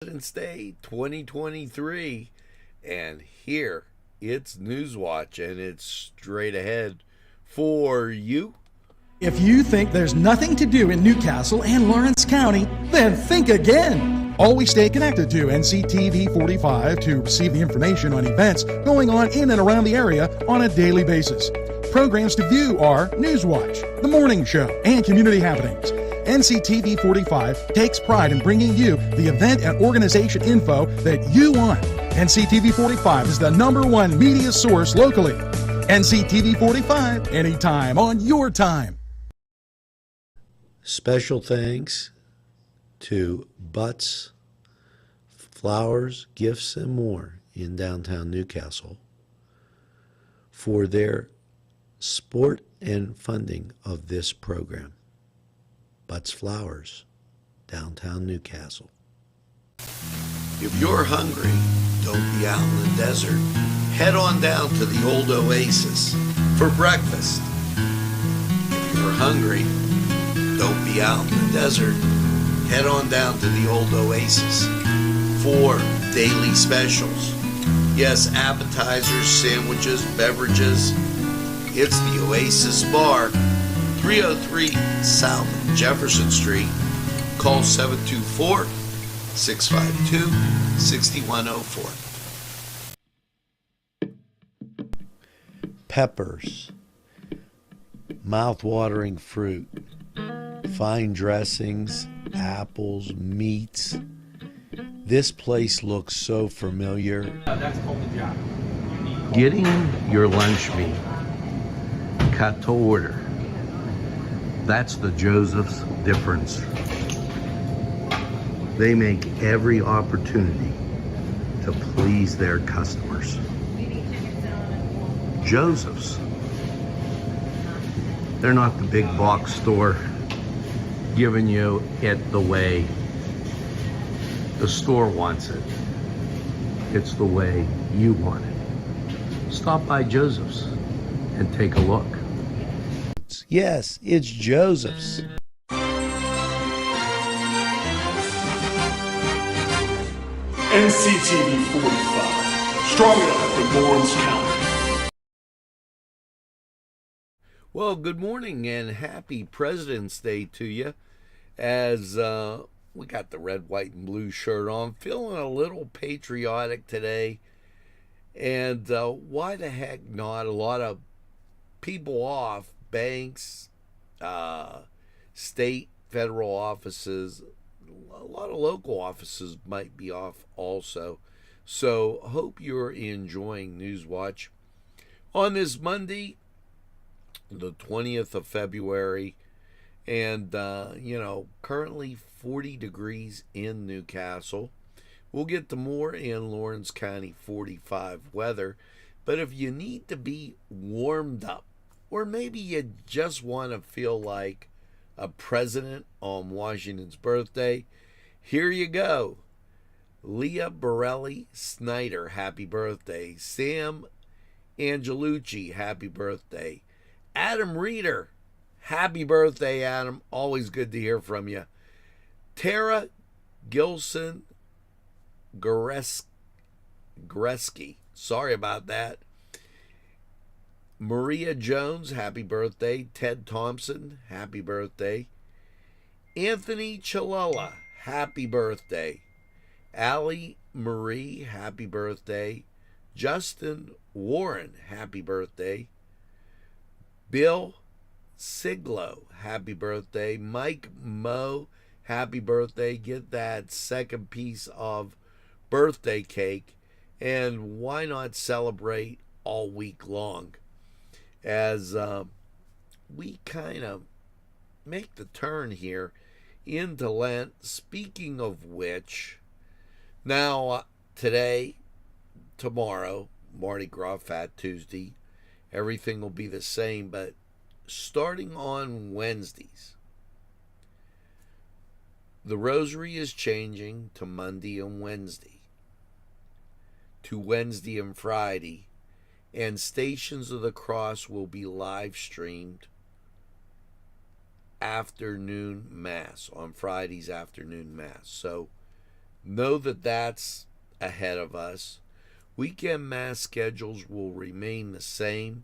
President's Day 2023, and here it's Newswatch, and it's straight ahead for you. If you think there's nothing to do in Newcastle and Lawrence County, then think again. Always stay connected to Nctv45 to receive the information on events going on in and around the area on a daily basis. Programs to view are Newswatch, The Morning Show, and Community Happenings. NCTV45 takes pride in bringing you the event and organization info that you want. NCTV45 is the #1 media source locally. NCTV45, anytime on your time. Special thanks to Butts, Flowers, Gifts, and More in downtown Newcastle for their support and funding of this program. Butts Flowers, downtown Newcastle. If you're hungry, don't be out in the desert. Head on down to the old Oasis for breakfast. If you're hungry, don't be out in the desert. Head on down to the old Oasis for daily specials. Yes, appetizers, sandwiches, beverages. It's the Oasis Bar, 303 South Jefferson Street. Call 724-652-6104. Peppers, mouth-watering fruit, fine dressings, apples, meats. This place looks so familiar. Getting your lunch meat cut to order. That's the Joseph's difference. They make every opportunity to please their customers. Joseph's. They're not the big box store giving you it the way the store wants it. It's the way you want it. Stop by Joseph's and take a look. Yes, it's Joseph's. NCTV45, strong enough for Lawrence County. Well, good morning and happy President's Day to you. As we got the red, white, and blue shirt on, feeling a little patriotic today. And why the heck not? A lot of people off, banks, state, federal offices, a lot of local offices might be off also. So hope you're enjoying Newswatch on this Monday, the 20th of February. And, currently 40 degrees in Newcastle. We'll get to more in Lawrence County 45 weather. But if you need to be warmed up, or maybe you just want to feel like a president on Washington's birthday, here you go. Leah Borelli Snyder, happy birthday. Sam Angelucci, happy birthday. Adam Reeder, happy birthday, Adam. Always good to hear from you. Tara Gilson Goreski, sorry about that. Maria Jones, happy birthday. Ted Thompson, happy birthday. Anthony Chilella, happy birthday. Allie Marie, happy birthday. Justin Warren, happy birthday. Bill Siglo, happy birthday. Mike Moe, happy birthday. Get that second piece of birthday cake, and why not celebrate all week long as we kind of make the turn here into Lent. Speaking of which, now today, tomorrow, Mardi Gras, Fat Tuesday, everything will be the same, but starting on Wednesdays, the rosary is changing to Monday and Wednesday, to Wednesday and Friday, and Stations of the Cross will be live streamed afternoon Mass, on Friday's afternoon Mass. So Know that that's ahead of us. Weekend mass schedules will remain the same: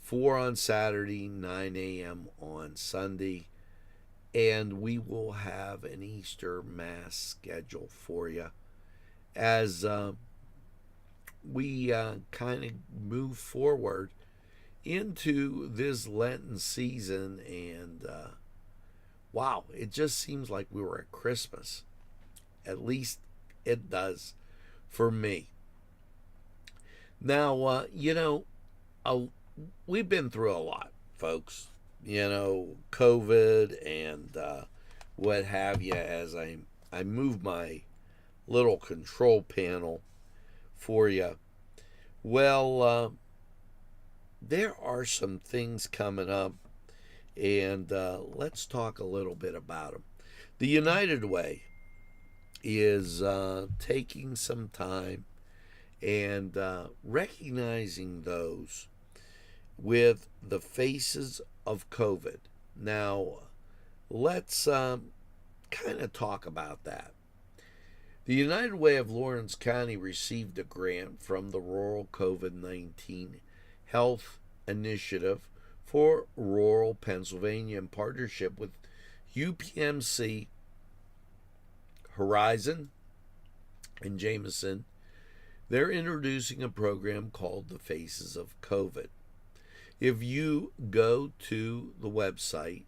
4 on Saturday, 9 a.m. on Sunday, and we will have an Easter mass schedule for you as we kind of move forward into this Lenten season. And wow, it just seems like we were at Christmas. At least it does for me. Now, we've been through a lot, folks. COVID and what have you, as I move my little control panel for you. Well, there are some things coming up, and let's talk a little bit about them. The United Way is taking some time and recognizing those with the faces of COVID. Now, let's kind of talk about that. The United Way of Lawrence County received a grant from the Rural COVID-19 Health Initiative for Rural Pennsylvania in partnership with UPMC, Horizon, and Jameson. They're introducing a program called the Faces of COVID. If you go to the website,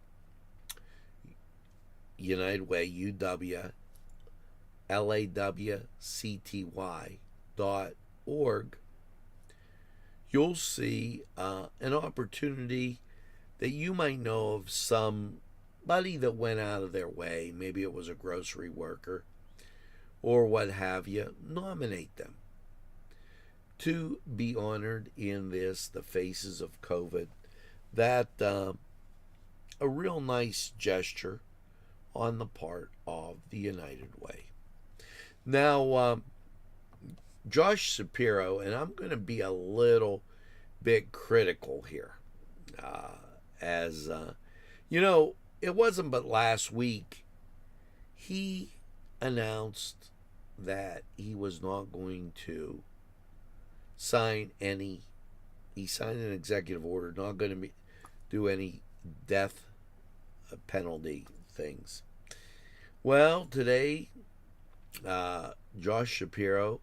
United Way, UWLAWCTY.org, you'll see an opportunity that you might know of somebody that went out of their way. Maybe it was a grocery worker or what have you. Nominate them to be honored in this, the Faces of COVID. That a real nice gesture on the part of the United Way. Now, Josh Shapiro, and I'm going to be a little bit critical here, as it wasn't but last week he announced that he was not going to he signed an executive order, not going to do any death penalty things. Well, today, Josh Shapiro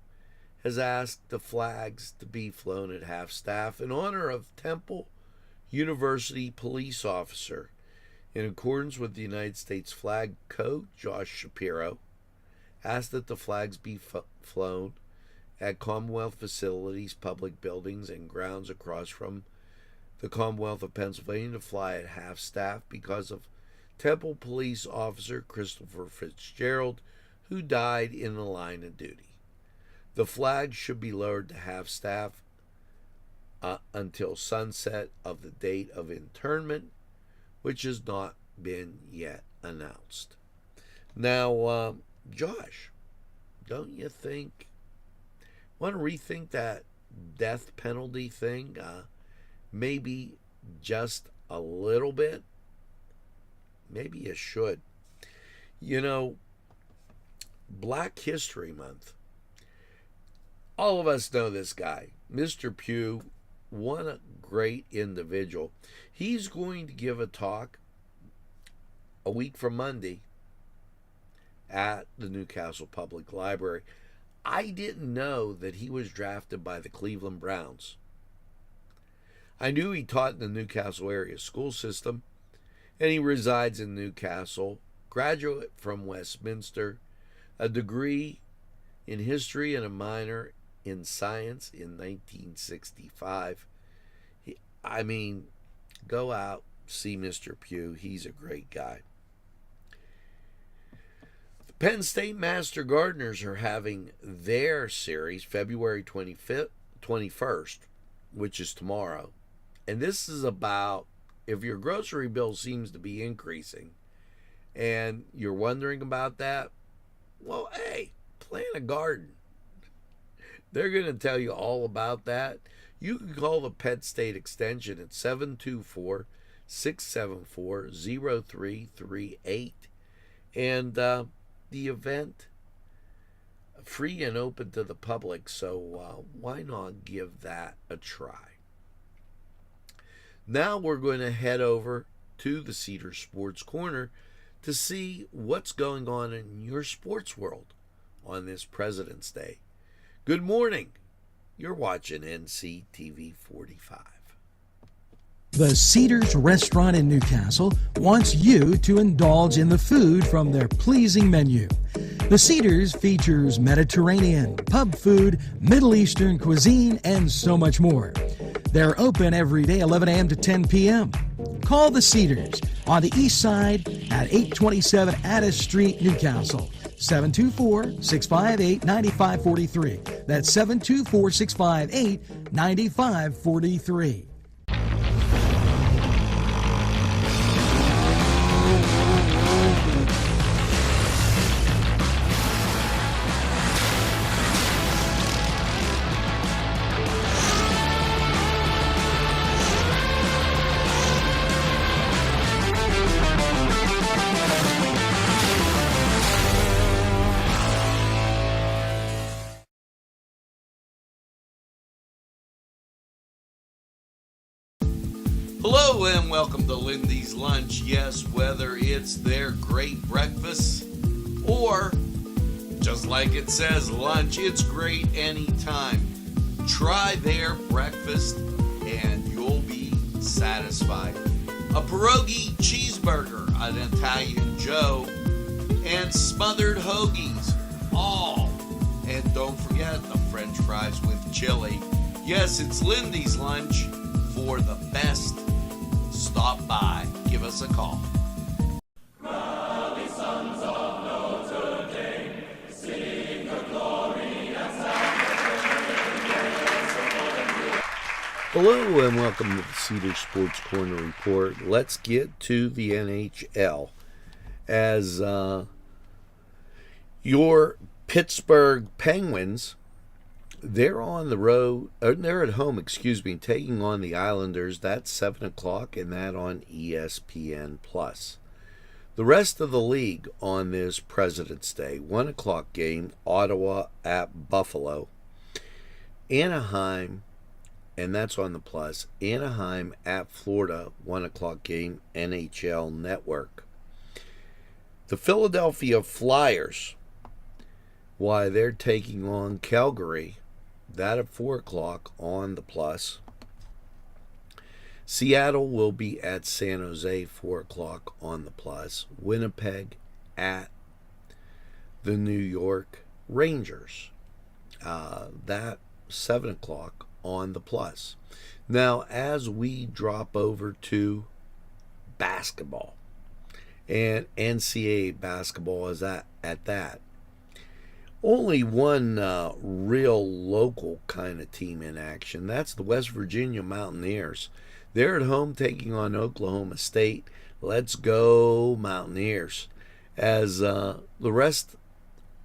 has asked the flags to be flown at half-staff in honor of Temple University police officer. In accordance with the United States Flag Code, Josh Shapiro asked that the flags be flown at Commonwealth facilities, public buildings, and grounds across from the Commonwealth of Pennsylvania to fly at half-staff because of Temple Police Officer Christopher Fitzgerald, who died in the line of duty. The flag should be lowered to half-staff until sunset of the date of interment, which has not been yet announced. Now, Josh, don't you think, want to rethink that death penalty thing? Maybe just a little bit? Maybe you should. Black History Month. All of us know this guy, Mr. Pugh. What a great individual. He's going to give a talk a week from Monday at the Newcastle Public Library. I didn't know that he was drafted by the Cleveland Browns. I knew he taught in the Newcastle area school system, and he resides in Newcastle. Graduate from Westminster, a degree in history and a minor in science in 1965. Go out, see Mr. Pugh. He's a great guy. The Penn State Master Gardeners are having their series February 21st, which is tomorrow. And this is about, if your grocery bill seems to be increasing and you're wondering about that, well, hey, plant a garden. They're going to tell you all about that. You can call the Penn State Extension at 724-674-0338. And the event free and open to the public, so why not give that a try? Now we're going to head over to the Cedar Sports Corner to see what's going on in your sports world on this President's Day. Good morning. You're watching Nctv45. The Cedars Restaurant in Newcastle wants you to indulge in the food from their pleasing menu. The Cedars features Mediterranean, pub food, Middle Eastern cuisine, and so much more. They're open every day, 11 a.m. to 10 p.m. Call the Cedars on the east side at 827 Addis Street, Newcastle. 724-658-9543. That's 724-658-9543. Hello and welcome to Lindy's Lunch. Yes, whether it's their great breakfast or, just like it says, lunch, it's great anytime. Try their breakfast and you'll be satisfied. A pierogi cheeseburger, an Italian Joe, and smothered hoagies, all. And don't forget the French fries with chili. Yes, it's Lindy's Lunch. For the best, stop by. Give us a call. Hello and welcome to the Cedar Sports Corner Report. Let's get to the NHL. As your Pittsburgh Penguins, they're on the road, or they're at home, taking on the Islanders. That's 7 o'clock, and that on ESPN+. The rest of the league on this President's Day, 1 o'clock game, Ottawa at Buffalo. Anaheim, and that's on the plus, Anaheim at Florida, 1 o'clock game, NHL Network. The Philadelphia Flyers, why, they're taking on Calgary. That at 4 o'clock on the plus. Seattle will be at San Jose, 4 o'clock on the plus. Winnipeg at the New York Rangers. That 7 o'clock on the plus. Now, as we drop over to basketball, and NCAA basketball is at that. Only one real local kind of team in action. That's the West Virginia Mountaineers. They're at home taking on Oklahoma State. Let's go Mountaineers. As the rest,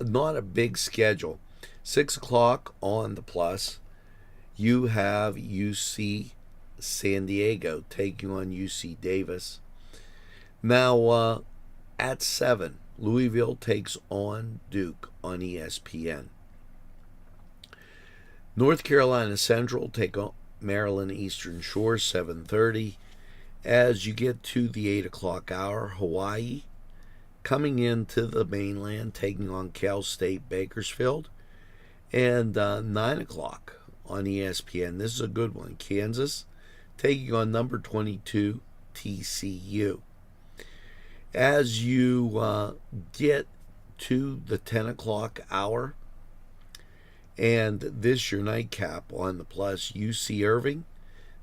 not a big schedule. 6 o'clock on the plus, you have UC San Diego taking on UC Davis. Now, at 7, Louisville takes on Duke on ESPN. North Carolina Central take on Maryland Eastern Shore, 7:30. As you get to the 8 o'clock hour, Hawaii coming into the mainland, taking on Cal State Bakersfield. And 9 o'clock on ESPN. This is a good one. Kansas taking on number 22 TCU. As you get to the 10 o'clock hour, and this your nightcap on the plus, UC Irving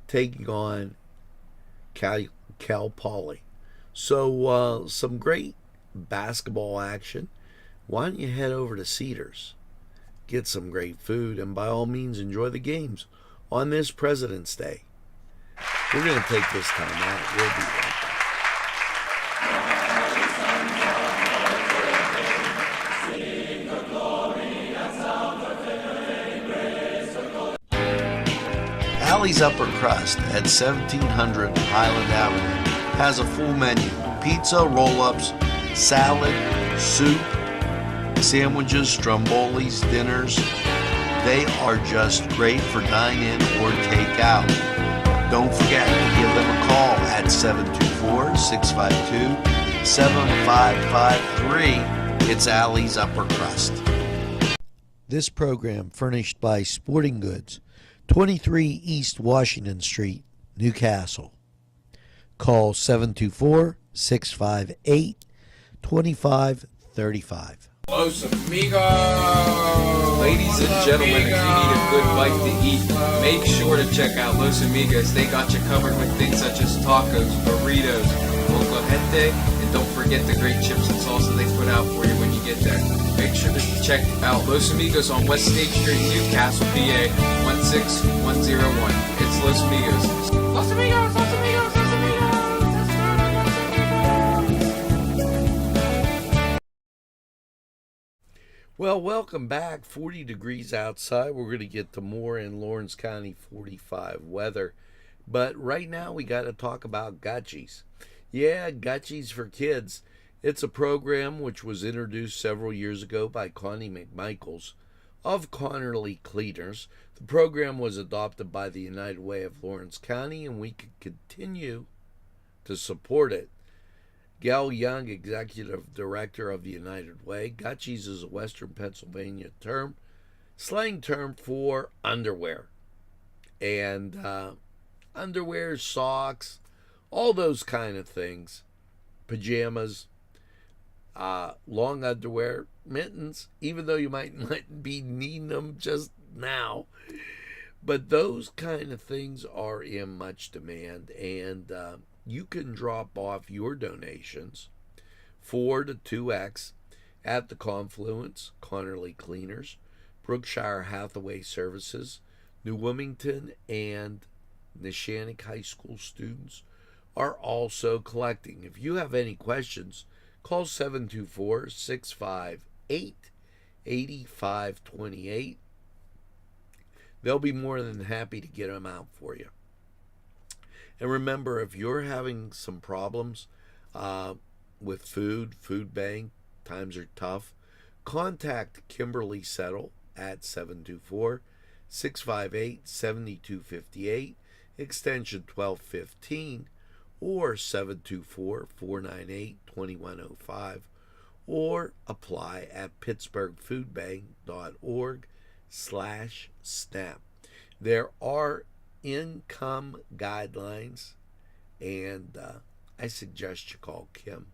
taking on Cal Poly. So some great basketball action. Why don't you head over to Cedars, get some great food, and by all means enjoy the games on this President's Day. We're going to take this time out. We'll be right back. Allie's Upper Crust at 1700 Highland Avenue has a full menu: pizza, roll-ups, salad, soup, Sandwiches, strombolis, dinners, they are just great for dine-in or take-out. Don't forget to give them a call at 724-652-7553. It's Allie's Upper Crust. This program furnished by Sporting Goods, 23 East Washington Street, Newcastle. Call 724-658-2535. Los Amigos! Ladies and gentlemen, if you need a good bite to eat, make sure to check out Los Amigos. They got you covered with things such as tacos, burritos, molcajete, and don't forget the great chips and salsa they put out for you when you get there. Make sure to check out Los Amigos on West State Street, Newcastle, PA, 16101. It's Los Amigos. Los Amigos! Los Amigos! Los Amigos! Well, welcome back. 40 degrees outside. We're going to get to more in Lawrence County 45 weather. But right now we got to talk about Gutchies. Yeah, Gutchies for Kids. It's a program which was introduced several years ago by Connie McMichaels of Connerly Cleaners. The program was adopted by the United Way of Lawrence County, and we could continue to support it. Gail Young, Executive Director of the United Way. Gutchies is a Western Pennsylvania term, slang term for underwear. And underwear, socks, all those kind of things. Pajamas, long underwear, mittens, even though you might not be needing them just now. But those kind of things are in much demand, and you can drop off your donations 4 to 2X at the Confluence, Connerly Cleaners, Brookshire Hathaway Services, New Wilmington, and Neshannock High School students are also collecting. If you have any questions, call 724-658-8528. They'll be more than happy to get them out for you. And remember, if you're having some problems with food bank, times are tough, contact Kimberly Settle at 724-658-7258, extension 1215, or 724-498-2105, or apply at pittsburghfoodbank.org/SNAP. There are income guidelines, and I suggest you call Kim,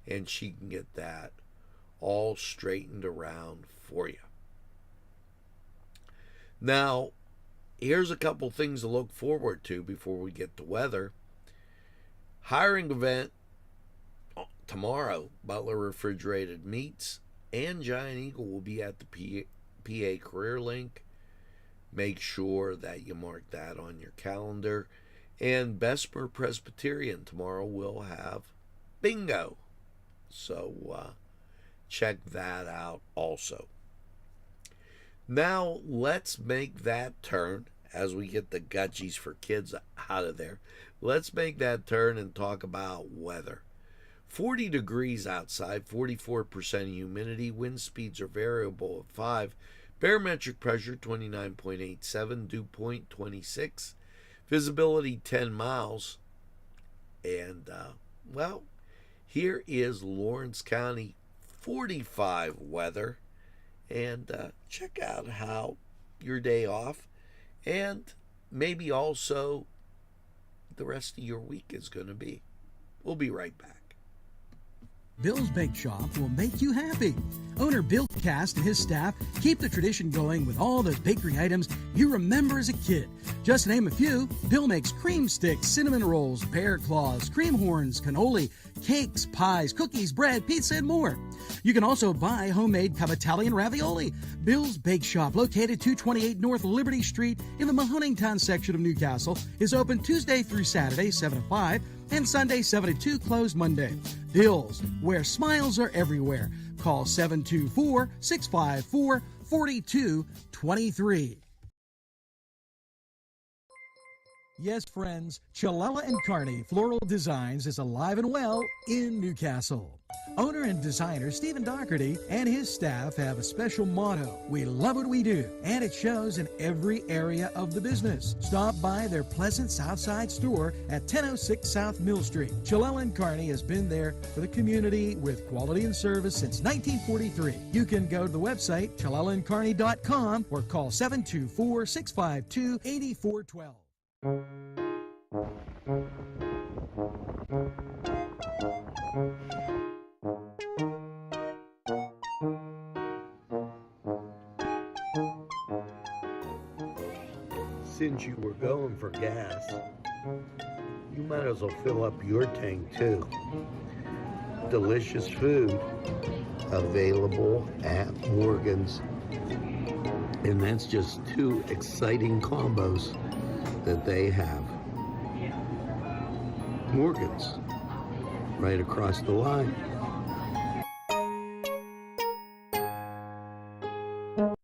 and she can get that all straightened around for you. Now, here's a couple things to look forward to before we get to weather. Hiring event tomorrow. Butler Refrigerated Meats and Giant Eagle will be at the PA Career Link. Make sure that you mark that on your calendar. And Bessemer Presbyterian tomorrow will have bingo. So check that out also. Now let's make that turn as we get the Gutchies for Kids out of there. Let's make that turn and talk about weather. 40 degrees outside, 44% humidity, wind speeds are variable at 5. Barometric pressure 29.87, dew point 26, visibility 10 miles. And, well, here is Lawrence County 45 weather. And check out how your day off and maybe also the rest of your week is going to be. We'll be right back. Bill's Bake Shop will make you happy. Owner Bill Cast and his staff keep the tradition going with all those bakery items you remember as a kid. Just to name a few, Bill makes cream sticks, cinnamon rolls, bear claws, cream horns, cannoli, cakes, pies, cookies, bread, pizza, and more. You can also buy homemade Cavatelli ravioli. Bill's Bake Shop, located 228 North Liberty Street in the Mahoningtown section of Newcastle, is open Tuesday through Saturday, 7 to 5, and Sunday, 7 to 2, closed Monday. Bill's, where smiles are everywhere. Call 724-654-4223. Yes, friends, Chilella and Carney Floral Designs is alive and well in Newcastle. Owner and designer Stephen Doherty and his staff have a special motto: we love what we do, and it shows in every area of the business. Stop by their pleasant Southside store at 1006 South Mill Street. Chilella and Carney has been there for the community with quality and service since 1943. You can go to the website chilellaandcarney.com or call 724-652-8412. Since you were going for gas, you might as well fill up your tank too. Delicious food available at Morgan's. And that's just two exciting combos that they have. Morgan's, right across the line.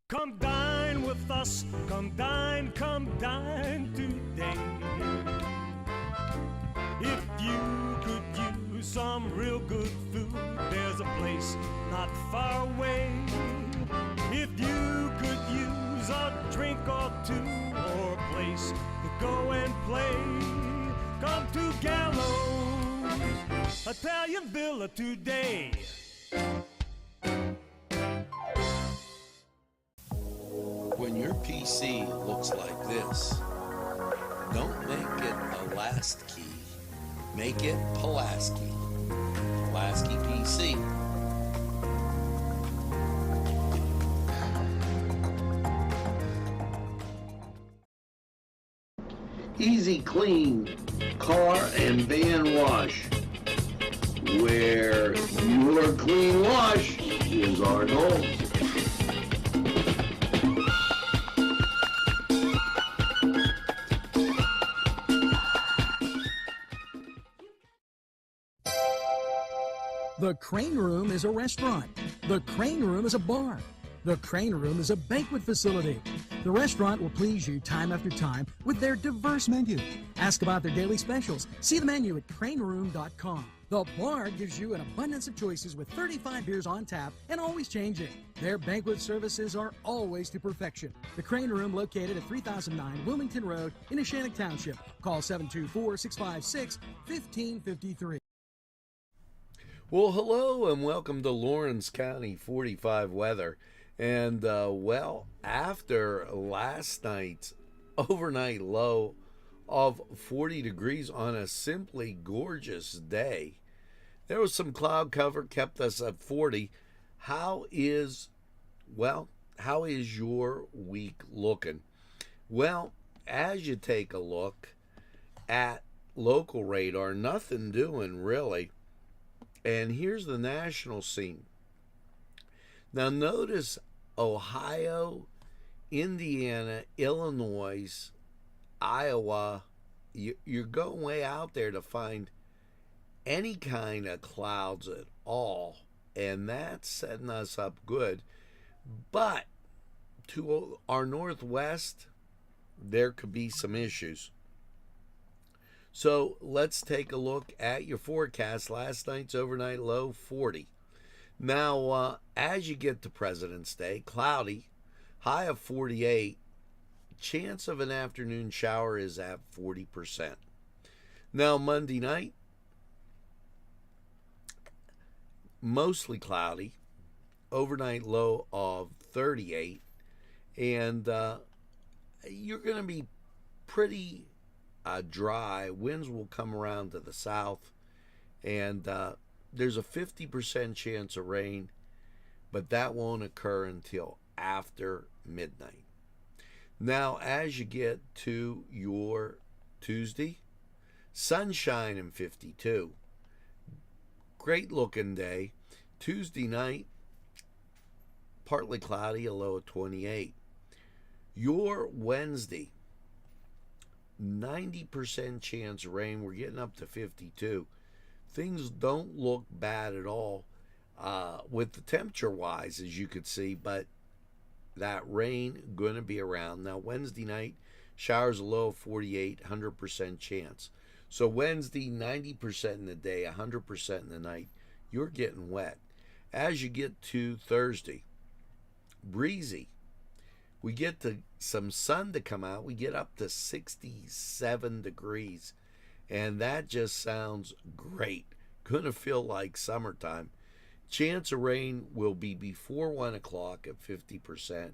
Come dine with us, come dine today. If you could use some real good food, there's a place not far away. If you could use a drink or two, or a place to go and play, come to Gallows Italian Villa today. When your PC looks like this, don't make it a last key. Make it Pulaski. Pulaski PC. Easy Clean Car and Van Wash, where your clean wash is our goal. The Crane Room is a restaurant. The Crane Room is a bar. The Crane Room is a banquet facility. The restaurant will please you time after time with their diverse menu. Ask about their daily specials. See the menu at craneroom.com. The bar gives you an abundance of choices with 35 beers on tap and always changing. Their banquet services are always to perfection. The Crane Room, located at 3009 Wilmington Road in Neshannock Township. Call 724-656-1553. Well, hello and welcome to Lawrence County 45 weather. And, after last night's overnight low of 40 degrees on a simply gorgeous day, there was some cloud cover, kept us at 40. How is your week looking? Well, as you take a look at local radar, nothing doing really. And here's the national scene. Now notice Ohio, Indiana, Illinois, Iowa. You're going way out there to find any kind of clouds at all. And that's setting us up good. But to our northwest, there could be some issues. So let's take a look at your forecast. Last night's overnight low, 40. Now, as you get to President's Day, cloudy, high of 48. Chance of an afternoon shower is at 40%. Now, Monday night, mostly cloudy, overnight low of 38. And you're going to be pretty dry. Winds will come around to the south, and there's a 50% chance of rain, but that won't occur until after midnight. Now, as you get to your Tuesday, sunshine and 52. Great looking day. Tuesday night, partly cloudy, a low of 28. Your Wednesday, 90% chance of rain. We're getting up to 52. Things don't look bad at all with the temperature wise, as you could see, but that rain going to be around. Now, Wednesday night, Showers a low of 48, 100% chance. So Wednesday, 90% in the day, 100% in the night. You're getting wet. As you get to Thursday, breezy. We get to some sun to come out. We get up to 67 degrees. And that just sounds great. Gonna feel like summertime. Chance of rain will be before 1 o'clock at 50%.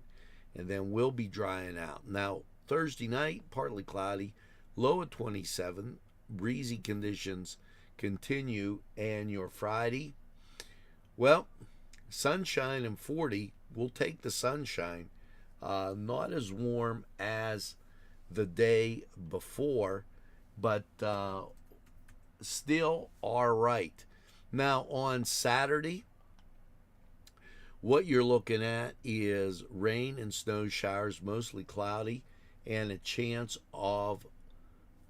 And then we'll be drying out. Now, Thursday night, partly cloudy, low at 27. Breezy conditions continue. And your Friday, well, sunshine and 40. We'll take the sunshine. Not as warm as the day before, but still all right. Now on Saturday, what you're looking at is rain and snow showers, mostly cloudy, and a chance of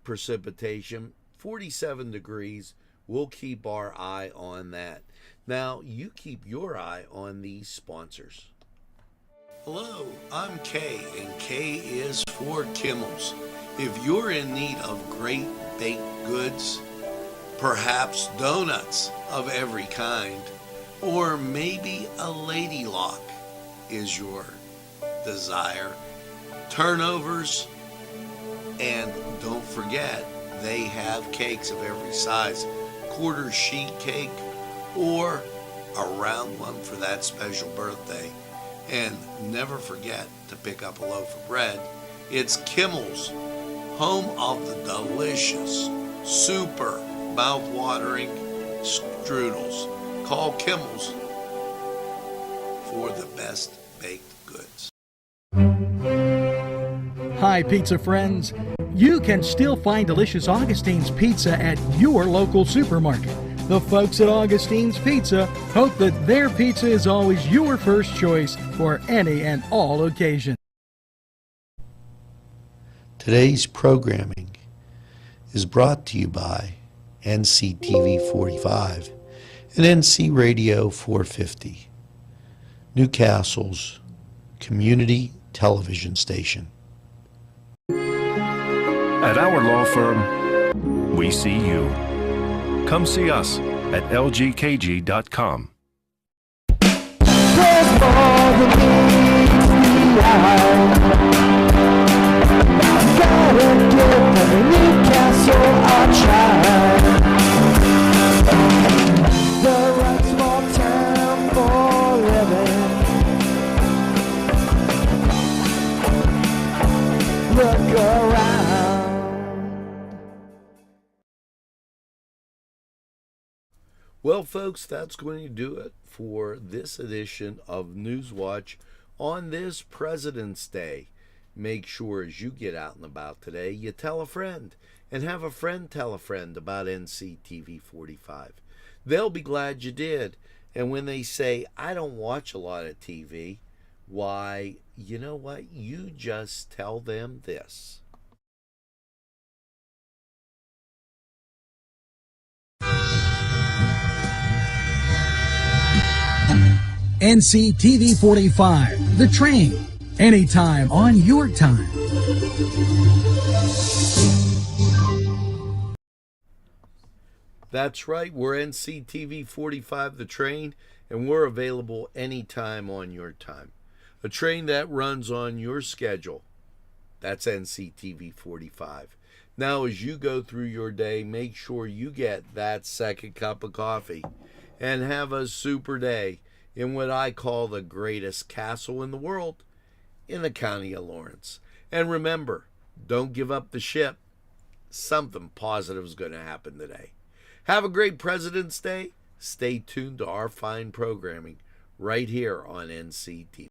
precipitation. 47 degrees. We'll keep our eye on that. Now, you keep your eye on these sponsors. Hello, I'm Kay, and K is for Kimmel's. If you're in need of great baked goods, perhaps donuts of every kind, or maybe a lady lock is your desire, turnovers, and don't forget, they have cakes of every size, quarter sheet cake or a round one for that special birthday. And never forget to pick up a loaf of bread. It's Kimmel's, home of the delicious, super mouth-watering strudels. Call Kimmel's for the best baked goods. Hi, pizza friends. You can still find delicious Augustine's Pizza at your local supermarket. The folks at Augustine's Pizza hope that their pizza is always your first choice for any and all occasions. Today's programming is brought to you by Nctv45 and NC Radio 450, Newcastle's community television station. At our law firm, we see you. Come see us at lgkg.com. There's more than meets the eye. Gotta give every Newcastle a try. The right small town for living. Look around. Well, folks, that's going to do it for this edition of Newswatch on this President's Day. Make sure as you get out and about today, you tell a friend and have a friend tell a friend about NCTV45. They'll be glad you did. And when they say, I don't watch a lot of TV, why, you know what? You just tell them this. NCTV 45, The Train, anytime on your time. That's right, we're NCTV 45 The Train, and we're available anytime on your time. A train that runs on your schedule. That's NCTV 45. Now, as you go through your day, make sure you get that second cup of coffee and have a super day in what I call the greatest castle in the world, in the county of Lawrence. And remember, don't give up the ship. Something positive is going to happen today. Have a great President's Day. Stay tuned to our fine programming right here on NCTV.